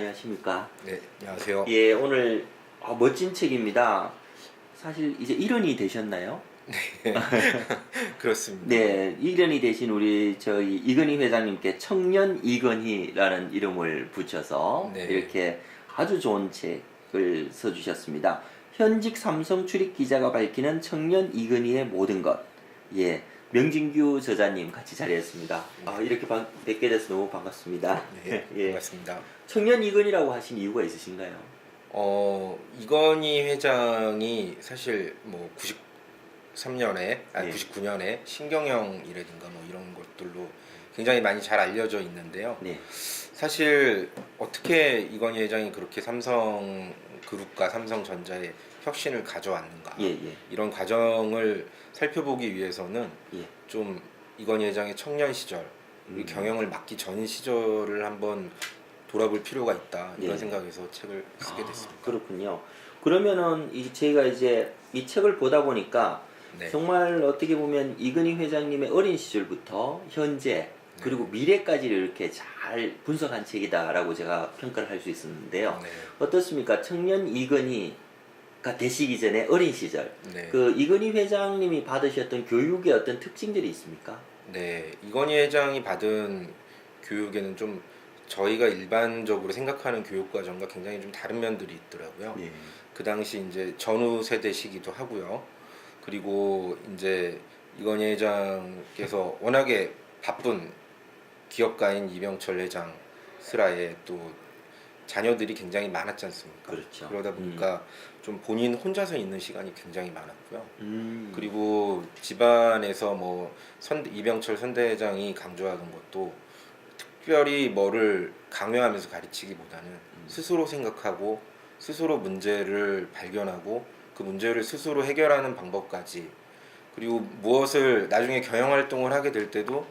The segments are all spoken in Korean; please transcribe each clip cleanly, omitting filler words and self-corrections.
안녕하십니까. 네, 안녕하세요. 예, 오늘 멋진 책입니다. 사실 이제 일원이 되셨나요? 그렇습니다. 네, 일원이 되신 우리 저희 이건희 회장님께 청년 이건희라는 이름을 붙여서 네. 이렇게 아주 좋은 책을 써주셨습니다. 현직 삼성 출입 기자가 밝히는 청년 이건희의 모든 것. 예, 명진규 저자님 같이 자리했습니다. 이렇게 뵙게 돼서 너무 반갑습니다. 네, 예. 반갑습니다. 청년 이건희라고 하신 이유가 있으신가요? 이건희 회장이 사실 뭐 93년에, 네. 99년에 신경영이라든가 뭐 이런 것들로 굉장히 많이 잘 알려져 있는데요. 네. 사실 어떻게 이건희 회장이 그렇게 삼성그룹과 삼성전자의 혁신을 가져왔는가, 예, 예. 이런 과정을 살펴보기 위해서는 예. 좀 이건희 회장의 청년 시절, 이 경영을 맡기 전 시절을 한번 돌아볼 필요가 있다, 이런 예. 생각에서 책을 쓰게 됐습니다. 그렇군요. 그러면은 제가 이제 이 책을 보다 보니까 네. 정말 어떻게 보면 이건희 회장님의 어린 시절부터 현재 그리고 미래까지를 이렇게 잘 분석한 책이다라고 제가 평가를 할 수 있었는데요. 네. 어떻습니까? 청년 이건희가 되시기 전에 어린 시절, 네. 그 이건희 회장님이 받으셨던 교육의 어떤 특징들이 있습니까? 네, 이건희 회장이 받은 교육에는 좀 저희가 일반적으로 생각하는 교육 과정과 굉장히 좀 다른 면들이 있더라고요. 네. 그 당시 이제 전후 세대시기도 하고요. 그리고 이제 이건희 회장께서 워낙에 바쁜 기업가인 이병철 회장 슬하에 또 자녀들이 굉장히 많았지 않습니까? 그렇죠. 그러다 보니까 좀 본인 혼자서 있는 시간이 굉장히 많았고요. 그리고 집안에서 뭐 이병철 선대회장이 강조하던 것도 특별히 뭐를 강요하면서 가르치기보다는 스스로 생각하고 스스로 문제를 발견하고 그 문제를 스스로 해결하는 방법까지, 그리고 무엇을 나중에 경영 활동을 하게 될 때도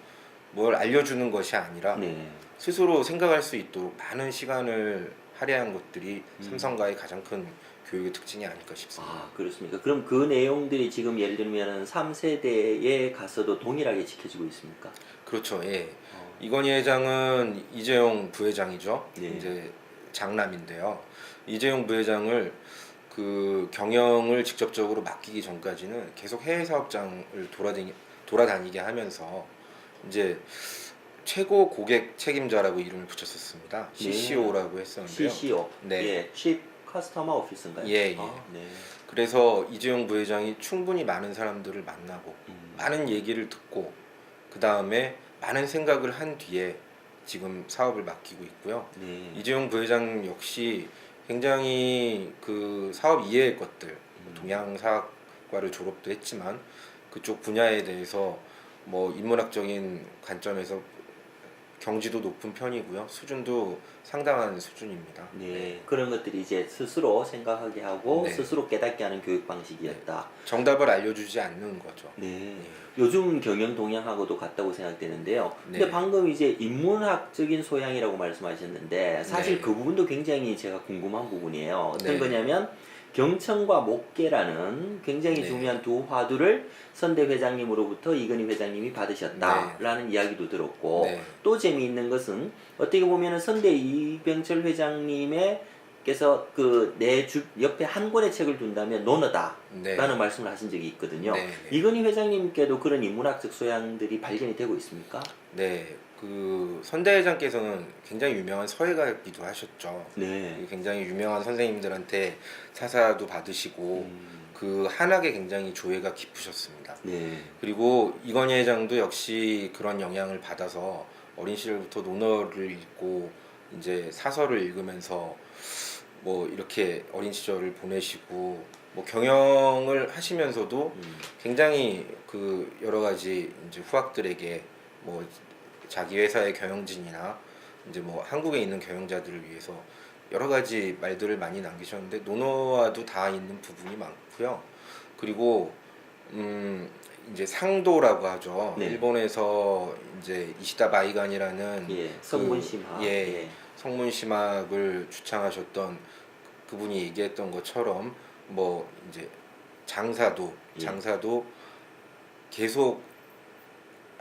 뭘 알려주는 것이 아니라 네. 스스로 생각할 수 있도록 많은 시간을 할애한 것들이 삼성가의 가장 큰 교육의 특징이 아닐까 싶습니다. 그렇습니까? 그럼 그 내용들이 지금 예를 들면 3세대에 가서도 동일하게 지켜지고 있습니까? 그렇죠. 예. 이건희 회장은 이재용 부회장이죠. 네. 이제 장남인데요. 이재용 부회장을 그 경영을 직접적으로 맡기기 전까지는 계속 해외 사업장을 돌아다니게 하면서 이제 최고 고객 책임자라고 이름을 붙였었습니다. CCO라고 했었는데요. CCO. 네. 예, Chief Customer Officer인가요? 예, 예. 네. 그래서 이재용 부회장이 충분히 많은 사람들을 만나고 많은 얘기를 듣고 그 다음에 많은 생각을 한 뒤에 지금 사업을 맡기고 있고요. 네. 이재용 부회장 역시 굉장히 그 사업 이외의 것들, 동양사학과를 졸업도 했지만 그쪽 분야에 대해서 뭐 인문학적인 관점에서 경지도 높은 편이고요. 수준도 상당한 수준입니다. 네. 그런 것들이 이제 스스로 생각하게 하고 네. 스스로 깨닫게 하는 교육 방식이었다. 정답을 알려주지 않는 거죠. 네. 요즘 경영 동향하고도 같다고 생각되는데요. 근데 네. 방금 이제 인문학적인 소양이라고 말씀하셨는데 사실 네. 그 부분도 굉장히 제가 궁금한 부분이에요. 어떤 네. 거냐면 경청과 목계라는 굉장히 네. 중요한 두 화두를 선대 회장님으로부터 이건희 회장님이 받으셨다라는 이야기도 들었고 네. 또 재미있는 것은 어떻게 보면은 선대 이병철 회장님께서 그 내 옆에 한 권의 책을 둔다면 논어다 네. 라는 말씀을 하신 적이 있거든요. 네. 이건희 회장님께도 그런 인문학적 소양들이 발견이 되고 있습니까? 네, 그 선대 회장께서는 굉장히 유명한 서예가이기도 하셨죠. 네. 굉장히 유명한 선생님들한테 사사도 받으시고 그 한학에 굉장히 조예가 깊으셨습니다. 네. 그리고 이건희 회장도 역시 그런 영향을 받아서 어린 시절부터 논어를 읽고 이제 사설을 읽으면서 뭐 이렇게 어린 시절을 보내시고 뭐 경영을 하시면서도 굉장히 그 여러 가지 이제 후학들에게 뭐 자기 회사의 경영진이나 이제 뭐 한국에 있는 경영자들을 위해서 여러 가지 말들을 많이 남기셨는데 논어와도 다 있는 부분이 많고요. 그리고 이제 상도라고 하죠. 네. 일본에서 이제 이시다 바이간이라는 예, 성문심학. 예, 성문심학을 주창하셨던 그분이 얘기했던 것처럼 뭐 이제 장사도 계속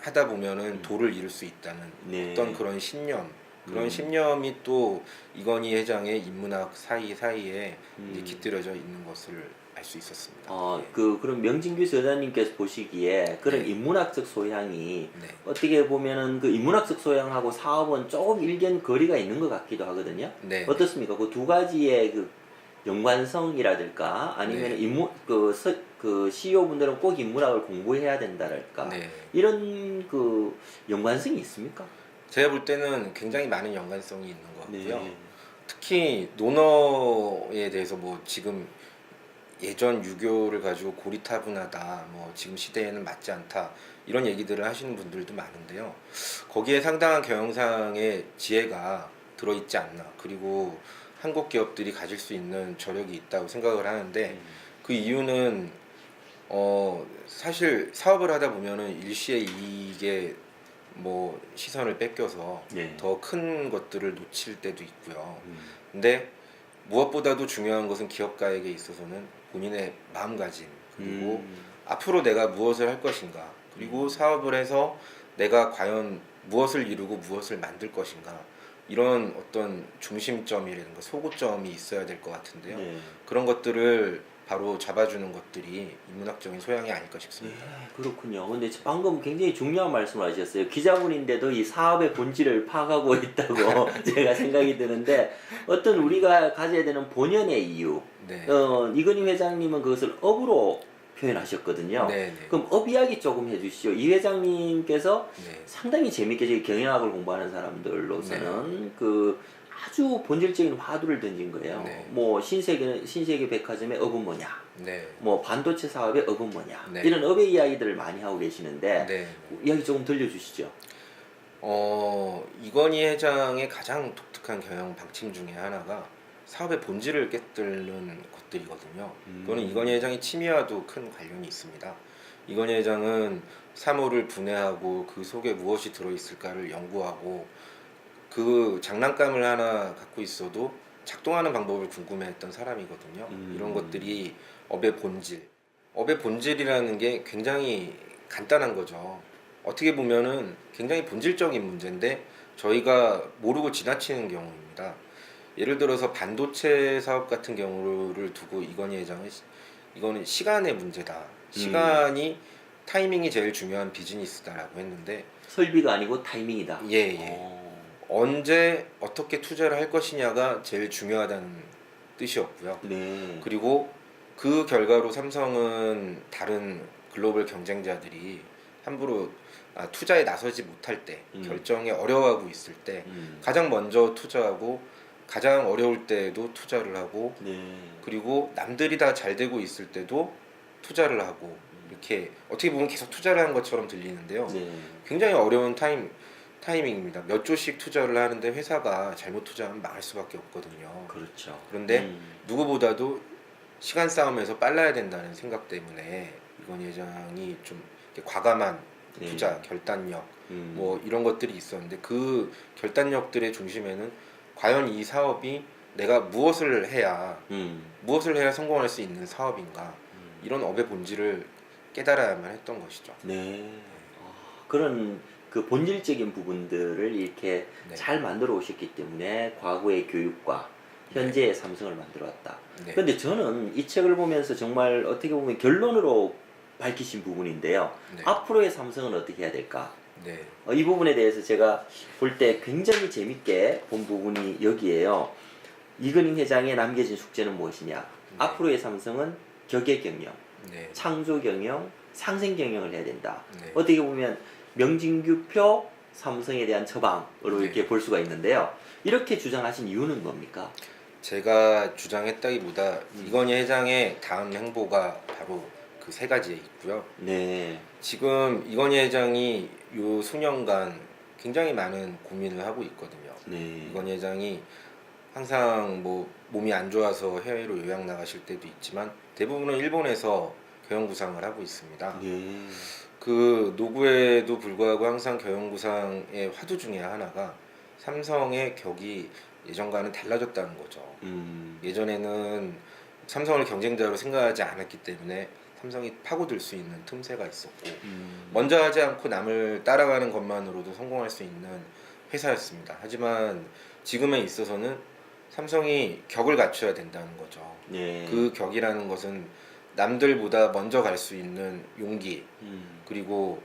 하다 보면은 도를 이룰 수 있다는 네. 어떤 그런 신념, 그런 신념이 또 이건희 회장의 인문학 사이에 이제 음. 깃들여져 있는 것을 알 수 있었습니다. 그럼 명진규 저자님께서 보시기에 그런 네. 인문학적 소양이 네. 어떻게 보면은 그 인문학적 소양하고 사업은 조금 일견 거리가 있는 것 같기도 하거든요. 네. 어떻습니까? 그 두 가지의 그 연관성이라든가 아니면 네. 그 CEO 분들은 꼭 인문학을 공부해야 된다랄까 네. 이런 그 연관성이 있습니까? 제가 볼 때는 굉장히 많은 연관성이 있는 것 같고요. 네. 특히 논어에 대해서 뭐 지금 예전 유교를 가지고 고리타분하다, 뭐 지금 시대에는 맞지 않다 이런 얘기들을 하시는 분들도 많은데요. 거기에 상당한 경영상의 지혜가 들어있지 않나. 그리고 한국 기업들이 가질 수 있는 저력이 있다고 생각을 하는데 그 이유는 사실 사업을 하다 보면은 일시의 이익에 뭐 시선을 뺏겨서 네. 더 큰 것들을 놓칠 때도 있고요. 음. 근데 무엇보다도 중요한 것은 기업가에게 있어서는 본인의 마음가짐 그리고 앞으로 내가 무엇을 할 것인가 그리고 사업을 해서 내가 과연 무엇을 이루고 무엇을 만들 것인가 이런 어떤 중심점이라든가 소구점이 있어야 될 것 같은데요. 네. 그런 것들을 바로 잡아주는 것들이 인문학적인 소양이 아닐까 싶습니다. 네, 그렇군요. 근데 방금 굉장히 중요한 말씀을 하셨어요. 기자분인데도 이 사업의 본질을 파악하고 있다고 제가 생각이 드는데 어떤 우리가 가져야 되는 본연의 이유. 네. 이건희 회장님은 그것을 업으로 표현하셨거든요. 네, 네. 그럼 업 이야기 조금 해주시죠. 이 회장님께서 네. 상당히 재밌게 저희 경영학을 공부하는 사람들로서는 그 아주 본질적인 화두를 던진 거예요. 네. 뭐 신세계 백화점의 업은 뭐냐, 네. 뭐 반도체 사업의 업은 뭐냐, 네. 이런 업의 이야기들을 많이 하고 계시는데 네. 이야기 조금 들려주시죠. 이건희 회장의 가장 독특한 경영 방침 중에 하나가 사업의 본질을 깨뜨리는 것들이거든요. 그거는 이건희 회장의 취미와도 큰 관련이 있습니다. 이건희 회장은 사물을 분해하고 그 속에 무엇이 들어있을까를 연구하고 그 장난감을 하나 갖고 있어도 작동하는 방법을 궁금해했던 사람이거든요. 이런 것들이 업의 본질. 업의 본질이라는 게 굉장히 간단한 거죠. 어떻게 보면은 굉장히 본질적인 문제인데 저희가 모르고 지나치는 경우입니다. 예를 들어서 반도체 사업 같은 경우를 두고 이건희 회장은 이거는 시간의 문제다. 시간이 타이밍이 제일 중요한 비즈니스다라고 했는데 설비가 아니고 타이밍이다. 예. 언제 어떻게 투자를 할 것이냐가 제일 중요하다는 뜻이었고요. 네. 그리고 그 결과로 삼성은 다른 글로벌 경쟁자들이 함부로 투자에 나서지 못할 때, 결정에 어려워하고 있을 때 가장 먼저 투자하고 가장 어려울 때에도 투자를 하고 네. 그리고 남들이 다 잘 되고 있을 때도 투자를 하고 이렇게 어떻게 보면 계속 투자를 한 것처럼 들리는데요. 네. 굉장히 어려운 타이밍입니다. 몇 조씩 투자를 하는데 회사가 잘못 투자하면 망할 수밖에 없거든요. 그렇죠. 그런데 누구보다도 시간 싸움에서 빨라야 된다는 생각 때문에 이건희 회장이 좀 이렇게 과감한 투자, 결단력 뭐 이런 것들이 있었는데 그 결단력들의 중심에는 과연 이 사업이 내가 무엇을 해야 성공할 수 있는 사업인가 이런 업의 본질을 깨달아야만 했던 것이죠. 네. 그런 그 본질적인 부분들을 이렇게 네. 잘 만들어 오셨기 때문에 과거의 교육과 현재의 삼성을 만들어 왔다. 네. 그런데 저는 이 책을 보면서 정말 어떻게 보면 결론으로 밝히신 부분인데요. 네. 앞으로의 삼성은 어떻게 해야 될까? 네. 이 부분에 대해서 제가 볼 때 굉장히 재밌게 본 부분이 여기에요. 이건희 회장의 남겨진 숙제는 무엇이냐? 앞으로의 삼성은 격의 경영, 네. 창조 경영, 상생 경영을 해야 된다. 네. 어떻게 보면 명진규표 삼성에 대한 처방으로 네. 이렇게 볼 수가 있는데요. 이렇게 주장하신 이유는 뭡니까? 제가 주장했다기보다 이건희 회장의 다음 행보가 바로 그 세 가지에 있고요. 네. 지금 이건희 회장이 요 수년간 굉장히 많은 고민을 하고 있거든요. 네. 이건희 회장이 항상 뭐 몸이 안 좋아서 해외로 요양 나가실 때도 있지만 대부분은 일본에서 교영구상을 하고 있습니다. 네. 그 노구에도 불구하고 항상 교영구상의 화두 중에 하나가 삼성의 격이 예전과는 달라졌다는 거죠. 예전에는 삼성을 경쟁자로 생각하지 않았기 때문에 삼성이 파고들 수 있는 틈새가 있었고 먼저 하지 않고 남을 따라가는 것만으로도 성공할 수 있는 회사였습니다. 하지만 지금에 있어서는 삼성이 격을 갖춰야 된다는 거죠. 네. 그 격이라는 것은 남들보다 먼저 갈 수 있는 용기, 그리고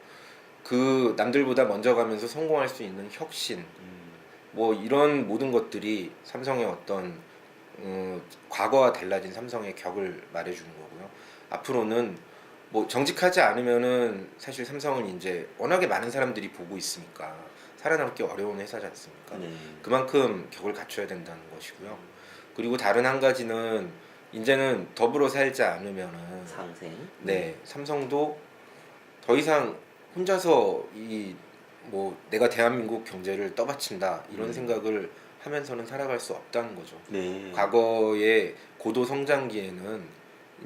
그 남들보다 먼저 가면서 성공할 수 있는 혁신, 뭐 이런 모든 것들이 삼성의 어떤 과거와 달라진 삼성의 격을 말해주는 거고요. 앞으로는 뭐 정직하지 않으면은 사실 삼성은 이제 워낙에 많은 사람들이 보고 있으니까 살아남기 어려운 회사지 않습니까? 네. 그만큼 격을 갖춰야 된다는 것이고요. 그리고 다른 한 가지는 이제는 더불어 살지 않으면은 상생. 네, 삼성도 더 이상 혼자서 이 뭐 내가 대한민국 경제를 떠받친다 이런 생각을 하면서는 살아갈 수 없다는 거죠. 네. 과거의 고도 성장기에는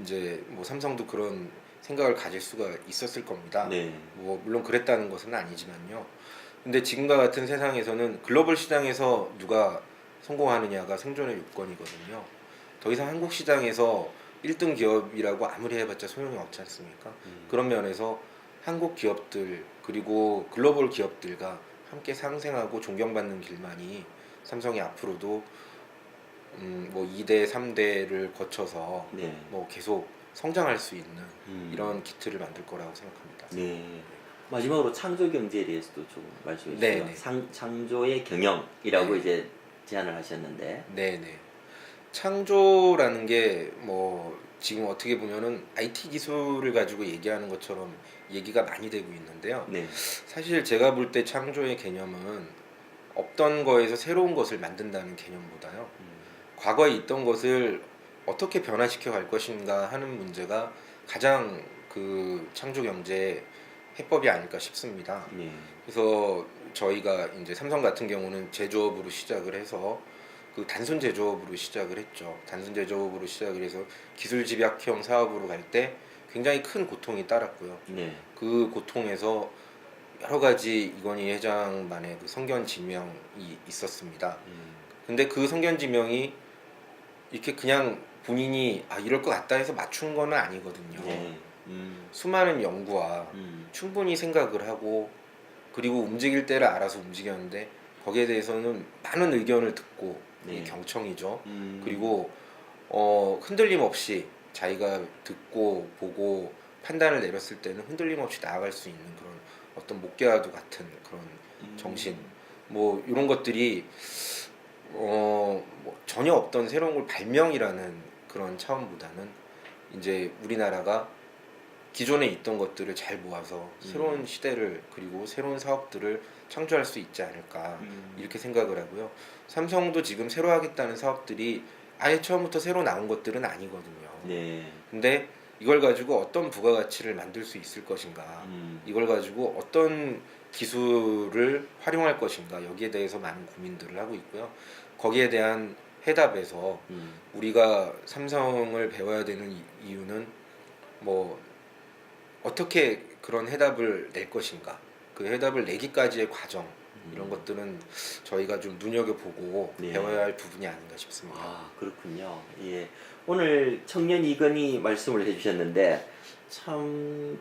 이제 뭐 삼성도 그런 생각을 가질 수가 있었을 겁니다. 네. 뭐 물론 그랬다는 것은 아니지만요. 근데 지금과 같은 세상에서는 글로벌 시장에서 누가 성공하느냐가 생존의 요건이거든요. 더 이상 한국 시장에서 1등 기업이라고 아무리 해봤자 소용이 없지 않습니까? 그런 면에서 한국 기업들 그리고 글로벌 기업들과 함께 상생하고 존경받는 길만이 삼성이 앞으로도 뭐 2대, 3대를 거쳐서 네. 뭐 계속 성장할 수 있는 이런 음. 기틀을 만들 거라고 생각합니다. 네. 마지막으로 창조 경제에 대해서도 좀 말씀해 네, 주시죠. 네. 창조의 경영이라고 네. 이제 제안을 하셨는데. 네네. 창조라는 게 뭐 지금 어떻게 보면은 IT 기술을 가지고 얘기하는 것처럼 얘기가 많이 되고 있는데요. 네. 사실 제가 볼 때 창조의 개념은 없던 거에서 새로운 것을 만든다는 개념보다요. 과거에 있던 것을 어떻게 변화시켜 갈 것인가 하는 문제가 가장 그 창조 경제의 해법이 아닐까 싶습니다. 네. 그래서 저희가 이제 삼성 같은 경우는 제조업으로 시작을 해서 그 단순 제조업으로 시작을 했죠. 단순 제조업으로 시작을 해서 기술 집약형 사업으로 갈 때 굉장히 큰 고통이 따랐고요. 네. 그 고통에서 여러 가지 이건희 회장만의 그 성견지명이 있었습니다. 근데 그 성견지명이 이렇게 그냥 본인이 이럴 것 같다 해서 맞춘 건 아니거든요. 네. 수많은 연구와 충분히 생각을 하고 그리고 움직일 때를 알아서 움직였는데 거기에 대해서는 많은 의견을 듣고 네. 이게 경청이죠. 음. 그리고 흔들림 없이 자기가 듣고 보고 판단을 내렸을 때는 흔들림 없이 나아갈 수 있는 그런 어떤 목표와도 같은 그런 정신 뭐 이런 것들이 뭐 전혀 없던 새로운 걸 발명이라는 그런 차원보다는 이제 우리나라가 기존에 있던 것들을 잘 모아서 새로운 시대를 그리고 새로운 사업들을 창조할 수 있지 않을까 이렇게 생각을 하고요. 삼성도 지금 새로 하겠다는 사업들이 아예 처음부터 새로 나온 것들은 아니거든요. 네. 근데 이걸 가지고 어떤 부가가치를 만들 수 있을 것인가, 이걸 가지고 어떤 기술을 활용할 것인가, 여기에 대해서 많은 고민들을 하고 있고요. 거기에 대한 해답에서 우리가 삼성을 배워야 되는 이유는 뭐 어떻게 그런 해답을 낼 것인가, 그 해답을 내기까지의 과정, 이런 것들은 저희가 좀 눈여겨보고 네. 배워야 할 부분이 아닌가 싶습니다. 아, 그렇군요. 예. 오늘 청년 이건희 말씀을 해주셨는데 참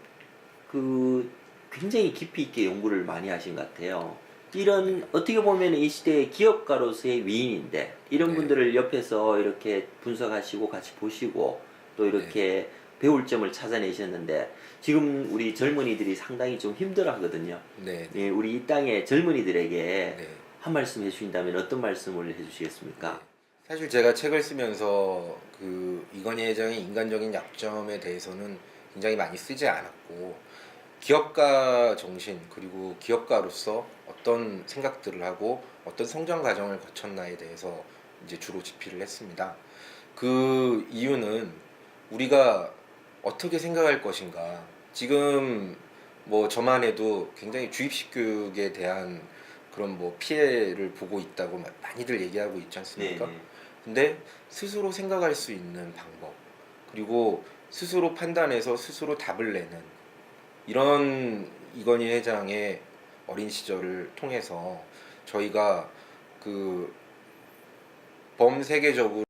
그 굉장히 깊이 있게 연구를 많이 하신 것 같아요. 이런 어떻게 보면 이 시대의 기업가로서의 위인인데 이런 네. 분들을 옆에서 이렇게 분석하시고 같이 보시고 또 이렇게 배울 점을 찾아내셨는데 지금 우리 젊은이들이 상당히 좀 힘들어하거든요. 네. 예, 우리 이 땅의 젊은이들에게 네. 한 말씀 해주신다면 어떤 말씀을 해주시겠습니까? 사실 제가 책을 쓰면서 그 이건희 회장의 인간적인 약점에 대해서는 굉장히 많이 쓰지 않았고 기업가 정신 그리고 기업가로서 어떤 생각들을 하고 어떤 성장 과정을 거쳤나에 대해서 이제 주로 집필을 했습니다. 그 이유는 우리가 어떻게 생각할 것인가. 지금 뭐 저만 해도 굉장히 주입식 교육에 대한 그런 뭐 피해를 보고 있다고 많이들 얘기하고 있지 않습니까? 네. 근데 스스로 생각할 수 있는 방법 그리고 스스로 판단해서 스스로 답을 내는 이런 이건희 회장의 어린 시절을 통해서 저희가 그 범세계적으로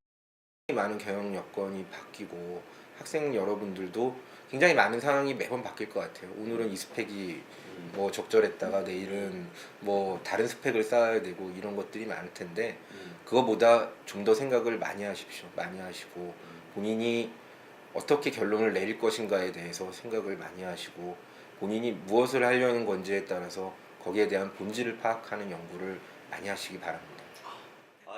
많은 경영 여건이 바뀌고 학생 여러분들도 굉장히 많은 상황이 매번 바뀔 것 같아요. 오늘은 이 스펙이 뭐 적절했다가 내일은 뭐 다른 스펙을 쌓아야 되고 이런 것들이 많을 텐데 그거보다 좀 더 생각을 많이 하십시오. 많이 하시고 본인이 어떻게 결론을 내릴 것인가에 대해서 생각을 많이 하시고 본인이 무엇을 하려는 건지에 따라서 거기에 대한 본질을 파악하는 연구를 많이 하시기 바랍니다.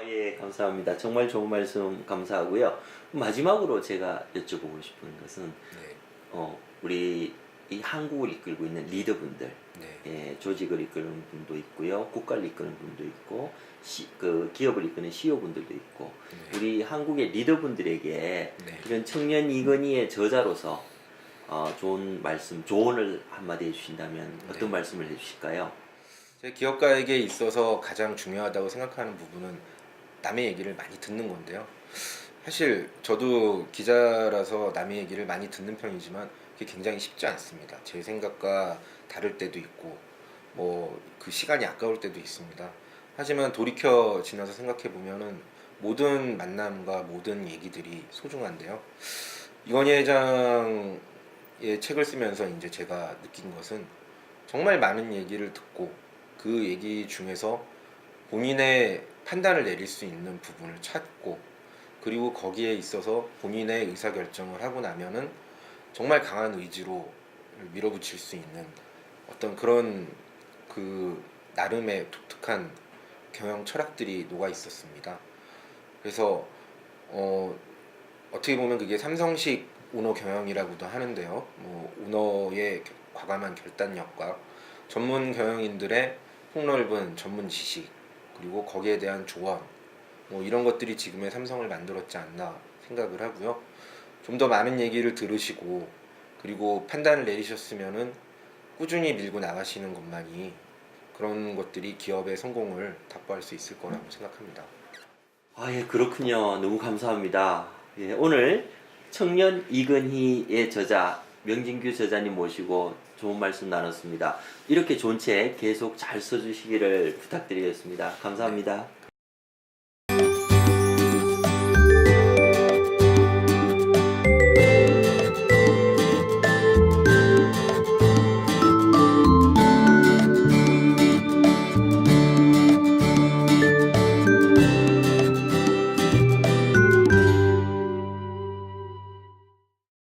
예, 감사합니다. 정말 좋은 말씀 감사하고요. 마지막으로 제가 여쭤보고 싶은 것은 네, 우리 이 한국을 이끌고 있는 리더분들, 네, 예, 조직을 이끄는 분도 있고요, 국가를 이끄는 분도 있고, 그 기업을 이끄는 CEO분들도 있고, 네. 우리 한국의 리더분들에게 네. 이런 청년 이건희의 저자로서 좋은 말씀, 조언을 한마디 해주신다면 어떤 네. 말씀을 해주실까요? 제 기업가에게 있어서 가장 중요하다고 생각하는 부분은 남의 얘기를 많이 듣는 건데요. 사실 저도 기자라서 남의 얘기를 많이 듣는 편이지만 그게 굉장히 쉽지 않습니다. 제 생각과 다를 때도 있고 뭐 그 시간이 아까울 때도 있습니다. 하지만 돌이켜 지나서 생각해 보면은 모든 만남과 모든 얘기들이 소중한데요. 이건희 회장의 책을 쓰면서 이제 제가 느낀 것은 정말 많은 얘기를 듣고 그 얘기 중에서 본인의 판단을 내릴 수 있는 부분을 찾고 그리고 거기에 있어서 본인의 의사결정을 하고 나면은 정말 강한 의지로 밀어붙일 수 있는 어떤 그런 그 나름의 독특한 경영 철학들이 녹아 있었습니다. 그래서 어떻게 보면 그게 삼성식 오너 경영이라고도 하는데요. 뭐 오너의 과감한 결단력과 전문 경영인들의 폭넓은 전문 지식 그리고 거기에 대한 조언 뭐 이런 것들이 지금의 삼성을 만들었지 않나 생각을 하고요. 좀 더 많은 얘기를 들으시고 그리고 판단을 내리셨으면은 꾸준히 밀고 나가시는 것만이 그런 것들이 기업의 성공을 답보할 수 있을 거라고 생각합니다. 예, 그렇군요. 너무 감사합니다. 예, 오늘 청년 이건희의 저자 명진규 저자님 모시고 좋은 말씀 나눴습니다. 이렇게 좋은 책 계속 잘 써주시기를 부탁드리겠습니다. 감사합니다.